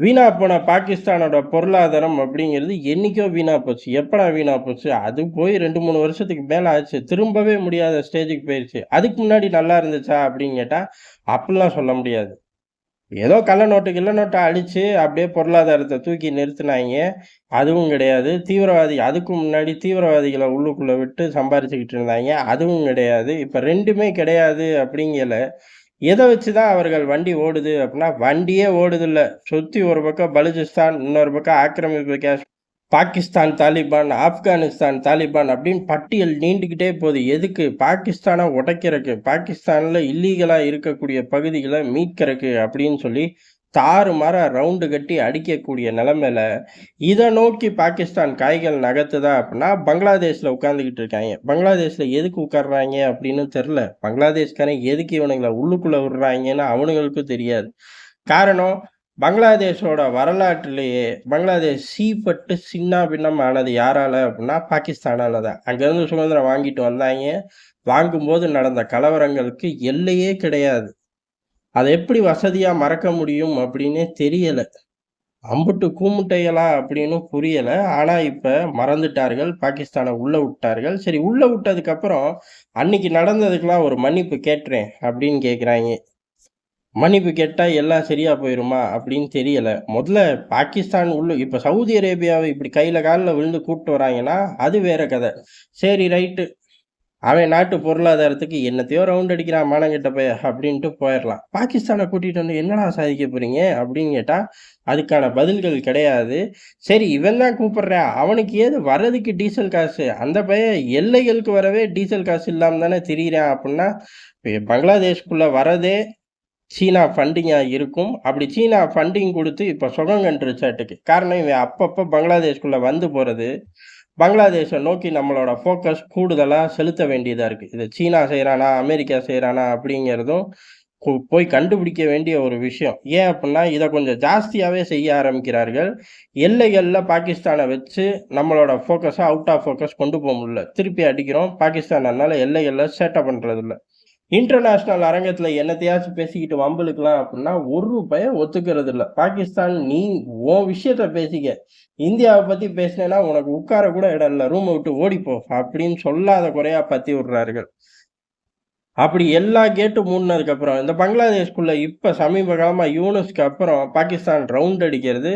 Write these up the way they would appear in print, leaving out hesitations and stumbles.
வீணா போன பாகிஸ்தானோட பொருளாதாரம் அப்படிங்கிறது என்னைக்கோ வீணா போச்சு. எப்படா வீணா போச்சு? அது போய் 2, 3 வருஷத்துக்கு மேல ஆச்சு. திரும்பவே முடியாத ஸ்டேஜுக்கு போயிருச்சு. அதுக்கு முன்னாடி நல்லா இருந்துச்சா அப்படின்னு கேட்டா, அப்படிலாம் சொல்ல முடியாது. ஏதோ கள்ள நோட்டு, கிள்ள நோட்ட அடிச்சு அப்படியே பொருளாதாரத்த தூக்கி நிறுத்துனாய்ங்க. அதுவும் கிடையாது. அதுக்கு முன்னாடி தீவிரவாதிகள உள்ளுக்குள்ள விட்டு சம்பாரிச்சுக்கிட்டு இருந்தாய்ங்க. அதுவும் கிடையாது. இப்ப 2மே கிடையாது அப்படிங்கல, எத வச்சு தான் அவர்கள் வண்டி ஓடுது அப்டின்னா, வண்டியே ஓடுதில்ல. சுத்தி ஒரு பக்கம் பலுசிஸ்தான், இன்னொரு பக்கம் ஆக்கிரமிப்பு பாகிஸ்தான் தாலிபான், ஆப்கானிஸ்தான் தாலிபான் அப்படின்னு பட்டியல் நீண்டுக்கிட்டே போகுது. எதுக்கு? பாகிஸ்தான உடைக்கிறக்கு, பாகிஸ்தான்ல இல்லீகலா இருக்கக்கூடிய பகுதிகள மீட்கறக்கு அப்படின்னு சொல்லி தாறுமாறா ரவுண்டு கட்டி அடிக்கக்கூடிய நிலைமையில, இத நோக்கி பாகிஸ்தான் காய்கள் நகர்த்துதா அப்படின்னா, பங்களாதேஷ்ல உட்கார்ந்துகிட்டு இருக்காய்ங்க. பங்களாதேஷ்ல எதுக்கு உட்கார்றாய்ங்க அப்படின்னு தெரியல. பங்களாதேஷ்காரன் எதுக்கு இவனுங்கள உள்ளுக்குள்ள விடுறாய்ங்கன்னு அவனுங்களுக்கும் தெரியாது. காரணம், பங்களாதேஷோட வரலாற்றிலேயே பங்களாதேஷ் சீப்பட்டு சின்னாபின்னம் ஆனது யாரால அப்படின்னா, பாகிஸ்தானால தான். அங்கேருந்து சுதந்திரம் வாங்கிட்டு வந்தாய்ங்க. வாங்கும்போது நடந்த கலவரங்களுக்கு எல்லையே கிடையாது. அத எப்படி வசதியா மறக்க முடியும் அப்படின்னே தெரியல. அம்புட்டு கூமுட்டைகளா அப்படின்னு புரியல. ஆனா இப்ப மறந்துட்டார்கள். பாகிஸ்தான உள்ள விட்டார்கள். சரி உள்ள விட்டதுக்கப்புறம், அன்னைக்கு நடந்ததுக்கெல்லாம் ஒரு மன்னிப்பு கேட்றேன் அப்படின்னு கேட்குறாய்ங்க. மன்னிப்பு கேட்டா எல்லாம் சரியா போயிருமா? அப்படின்னு தெரியல. முதல்ல பாகிஸ்தான் இப்ப சவுதி அரேபியாவ இப்படி கையில கால்ல விழுந்து கூட்டு வராங்கன்னா, அது வேற கதை. சரி ரைட்டு. அவன் நாட்டு பொருளாதாரத்துக்கு என்னத்தையோ ரவுண்ட் அடிக்கிறான் மானங்கெட்ட பையன் அப்படின்ட்டு போயிரலாம். பாகிஸ்தான கூட்டிட்டு வந்து என்னடா சாதிக்க போறீங்க? அப்படின்னு கேட்டா, அதுக்கான பதில்கள் கிடையாது. சரி இவன் தான் கூப்பிடுறான். அவனுக்கு ஏது வர்றதுக்கு டீசல் காசு? அந்த பையன் எல்லைகளுக்கு வரவே டீசல் காசு இல்லாம தானே திரியிறான் அப்படின்னா, இப்ப பங்களாதேஷ்குள்ள வரதே சீனா ஃபண்டிங்கா இருக்கும். அப்படி சீனா ஃபண்டிங் குடுத்து இப்ப சுகம் கண்டுருச்சாட்டுக்கு. காரணம் இவன் அப்பப்ப பங்களாதேஷ்குள்ள வந்து போறது, பங்களாதேஷ நோக்கி நம்மளோட ஃபோக்கஸ் கூடுதலா செலுத்த வேண்டியதா இருக்கு. இத சீனா செய்றானா, அமெரிக்கா செய்றானா அப்படிங்கிறதும் போய் கண்டுபிடிக்க வேண்டிய ஒரு விஷயம். ஏன் அப்புட்ன்னா, இத கொஞ்சம் ஜாஸ்தியாவே செய்ய ஆரம்பிக்கிறார்கள். எல்லைகள்ல பாகிஸ்தான வச்சு நம்மளோட ஃபோக்கஸ அவுட் ஆஃப் ஃபோக்கஸ் கொண்டு போ முடியல. திருப்பி அடிக்கிறோம். பாகிஸ்தான் அதனால எல்லைகள்ல சேட்ட பண்றதில்ல. இன்டர்நேஷனல் அரங்கத்துல என்னத்தையாச்சும் பேசிக்கிட்டு வம்பிழுக்கலாம் அப்படின்னா, ஒரு பயம் ஒத்துக்கிறது இல்ல. பாகிஸ்தான் நீ உன் விஷயத்த பேசிக்க. இந்தியாவ பத்தி பேசினேன்னா, உனக்கு உட்கார கூட இடம் இல்ல. ரூம விட்டு ஓடிப்போ! அப்படின்னு சொல்லாத குறையா பத்தி விடுறார்கள். அப்படி எல்லா கேட்டும் மூடுனதுக்கப்புறம், இந்த பங்களாதேஷ்குள்ள இப்ப சமீப காலமா யூனுஸ்க்கு அப்புறம் பாகிஸ்தான் ரவுண்ட் அடிக்கிறது,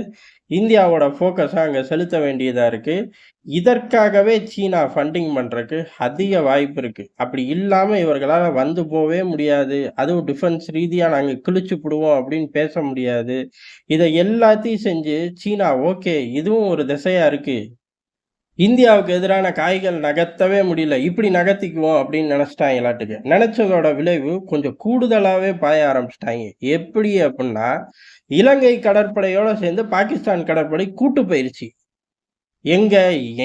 இந்தியாவோட ஃபோக்கஸ அங்க செலுத்த வேண்டியதா இருக்கு. இதற்காகவே சீனா ஃபண்டிங் பண்றக்கு அதிக வாய்ப்பு இருக்கு. அப்படி இல்லாம இவர்களால வந்து போவே முடியாது. அதுவும் டிஃபென்ஸ் ரீதியா நாங்க கிழிச்சுப்புடுவோம் அப்படின்னு பேச முடியாது. இத எல்லாத்தையும் செஞ்சு சீனா ஓகே, இதுவும் ஒரு திசையா இருக்கு. இந்தியாவுக்கு எதிரான காய்கள் நகர்த்தவே முடியல. இப்படி நகர்த்திக்குவோம் அப்படின்னு நெனச்சுட்டாய்ங்களாட்டுக்கு. நெனச்சதோட விளைவு கொஞ்சம் கூடுதலாவே பாய ஆரம்பிச்சுட்டாய்ங்க. எப்படி அப்புட்ன்னா, இலங்கை கடற்படையோட சேர்ந்து பாகிஸ்தான் கடற்படை கூட்டு போயிருச்சு. எங்க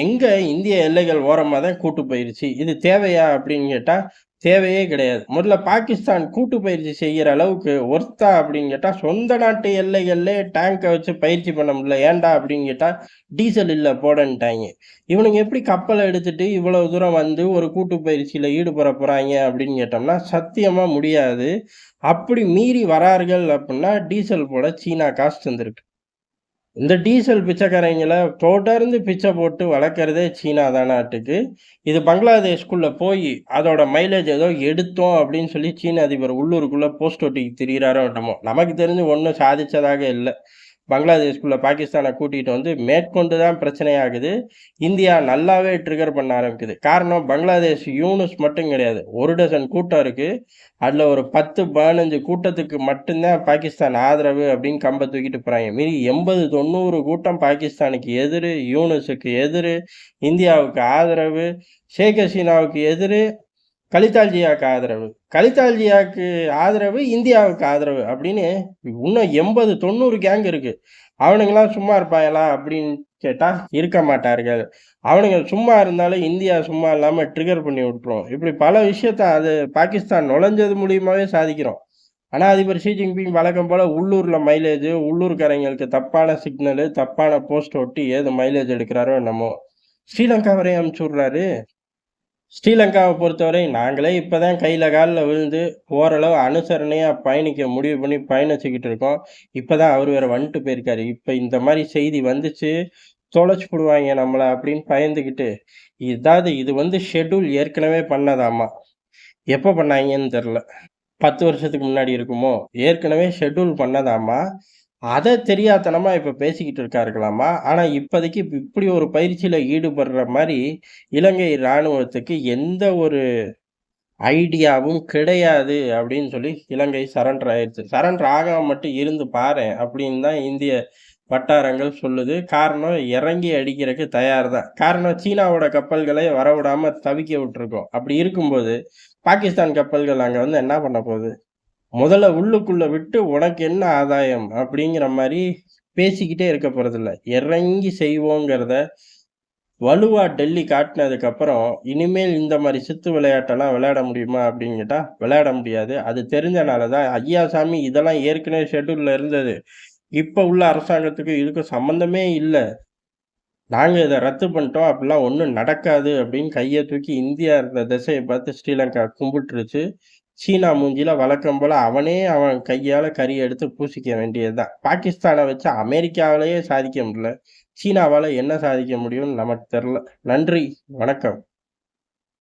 எங்க இந்திய எல்லைகள் ஓரமா தான் கூட்டு போயிருச்சு. இது தேவையா அப்படின்னு கேட்டா, தேவையே கிடையாது. முதல்ல பாகிஸ்தான் கூட்டு பயிற்சி செய்யற அளவுக்கு ஒர்த்தா அப்படின்னு கேட்டா, சொந்த நாட்டு எல்லைகள்லே டேங்க வச்சு பயிற்சி பண்ண முடியல. ஏன்டா அப்படின்னு கேட்டா, டீசல் இல்ல போடன்ட்டாய்ங்க. இவனுங்க எப்படி கப்பல எடுத்துட்டு இவ்வளவு தூரம் வந்து ஒரு கூட்டு பயிற்சியில ஈடுபட போறாய்ங்க அப்படின்னு கேட்டோம்னா, சத்தியமா முடியாது. அப்படி மீறி வரார்கள் அப்படின்னா, டீசல் போட சீனா காசு தந்திருக்கு. இந்த டீசல் பிச்சைக்காரங்கள தொடர்ந்து பிச்சை போட்டு வளர்க்கறதே சீனா தானாட்டுக்கு. இது பங்களாதேஷ்குள்ள போயி, அதோட மைலேஜ் ஏதோ எடுத்தோம் அப்படின்னு சொல்லி சீன அதிபர் உள்ளூருக்குள்ள போஸ்ட் ஒட்டிக்கிட்டு திரியிறாரோ என்னமோ! நமக்கு தெரிஞ்சு ஒண்ணும் சாதிச்சதாக இல்ல. பங்களாதேஷ்குள்ள பாகிஸ்தான கூட்டிட்டு வந்து மேற்கொண்டு தான் பிரச்சனையாகுது. இந்தியா நல்லாவே ட்ரிகர் பண்ண ஆரம்பிக்குது. காரணம் பங்களாதேஷ் யூனுஸ் மட்டும் கிடையாது. 1 டசன் கூட்டம் இருக்கு. அதுல ஒரு 10, 15 கூட்டத்துக்கு மட்டும் தான் பாகிஸ்தான் ஆதரவு அப்படின்னு கம்ப தூக்கிட்டு போறாய்ங்க. மீதி 80, 90 கூட்டம் பாகிஸ்தானுக்கு எதிரு, யூனுஸுக்கு எதிரு, இந்தியாவுக்கு ஆதரவு, ஷேக் ஹசீனாவுக்கு எதிரு, கலிதால் ஜியாக்கு ஆதரவு. கலிதால் ஜியாக்கு ஆதரவு, இந்தியாவுக்கு ஆதரவு அப்படின்னு இன்னும் 80, 90 கேங் இருக்கு. அவனுங்கலாம் சும்மா இருப்பாங்களா அப்படின்னு கேட்டா, இருக்க மாட்டார்கள். அவனுங்க சும்மா இருந்தாலும் இந்தியா சும்மா இல்லாம ட்ரிகர் பண்ணி விட்டுரும். இப்படி பல விஷயத்த அது பாகிஸ்தான் நுழைஞ்சது மூலியமாவே சாதிக்கிறோம். ஆனா அதிபர் ஷி ஜின்பிங் வழக்கம் போல உள்ளூர்ல மைலேஜ், உள்ளூர்காரங்களுக்கு தப்பான சிக்னலு, தப்பான போஸ்ட் ஒட்டி ஏது மைலேஜ் எடுக்கிறாரோ என்னமோ! ஸ்ரீலங்கா வரையும் அனுப்பிச்சு விடுறாரு. ஸ்ரீலங்காவ பொறுத்தவரை நாங்களே இப்ப தான் கையில கால்ல விழுந்து, ஓரளவு அனுசரணையா பயணிக்க முடிவு பண்ணி பயணிச்சுக்கிட்டு இருக்கோம். இப்ப தான் அவரு வேற வந்துட்டு போயிருக்காரு. இப்ப இந்த மாரி செய்தி வந்துச்சு, தொலைச்சு புடுவாய்ங்க நம்மள அப்படின்னு பயந்துகிட்டு, இது வந்து ஷெட்யூல் ஏற்கனவே பண்ணதாமா. எப்ப பண்ணாய்ங்கன்னு தெர்ல. 10 வருஷத்துக்கு முன்னாடி இருக்குமோ? ஏற்கனவே ஷெட்யூல் பண்ணதாமா. அத தெரியாத்தனமா இப்ப பேசிக்கிட்டு இருக்கார்களாமா. ஆனா இப்போதைக்கு இப்படி ஒரு பயிற்சியில ஈடுபடுற மாரி, இலங்கை ராணுவத்துக்கு எந்த ஒரு ஐடியாவும் கிடையாது அப்படின்னு சொல்லி இலங்கை சரண்டர் ஆயிருச்சு. சரண்டர் ஆகாம மட்டும் இருந்து பாரேன் அப்படின்னு தான் இந்திய வட்டாரங்கள் சொல்லுது. காரணம் இறங்கி அடிக்கிறக்கு தயார் தான். காரணம் சீனாவோட கப்பல்களை வரவிடாம தவிக்க விட்டுருக்கோம். அப்படி இருக்கும்போது, பாகிஸ்தான் கப்பல்கள் அங்க வந்து என்ன பண்ண போகுது? முதல்ல உள்ளுக்குள்ள விட்டு உனக்கு என்ன ஆதாயம்? அப்படிங்கிற மாரி பேசிக்கிட்டே இருக்க போறதில்ல. இறங்கி செய்வோங்கிறத வலுவா டெல்லி காட்டுனதுக்கப்புறம், இனிமேல் இந்த மாரி சித்து விளையாட்டெல்லாம் விளையாட முடியுமா அப்படின்னு கேட்டா, விளையாட முடியாது. அது தெரிஞ்சனால தான், ஐயா சாமி இதெல்லாம் ஏற்கனவே ஷெட்யூல்ல இருந்தது. இப்ப உள்ள அரசாங்கத்துக்கும் இதுக்கும் சம்மந்தமே இல்ல. நாங்க இத ரத்து பண்ணிட்டோம். அப்படிலாம் ஒண்ணும் நடக்காது அப்படின்னு கைய தூக்கி இந்தியா இருந்த திசைய பார்த்து ஸ்ரீலங்கா கும்பிட்டுருச்சு. சீனா மூஞ்சில வழக்கம் போல அவன் கையால கரிய எடுத்து பூசிக்க வேண்டியது தான். பாகிஸ்தான வச்சு அமெரிக்காவாலேயே சாதிக்க முடியல. சீனாவால என்ன சாதிக்க முடியும்னு நமக்கு தெர்ல. நன்றி, வணக்கம்.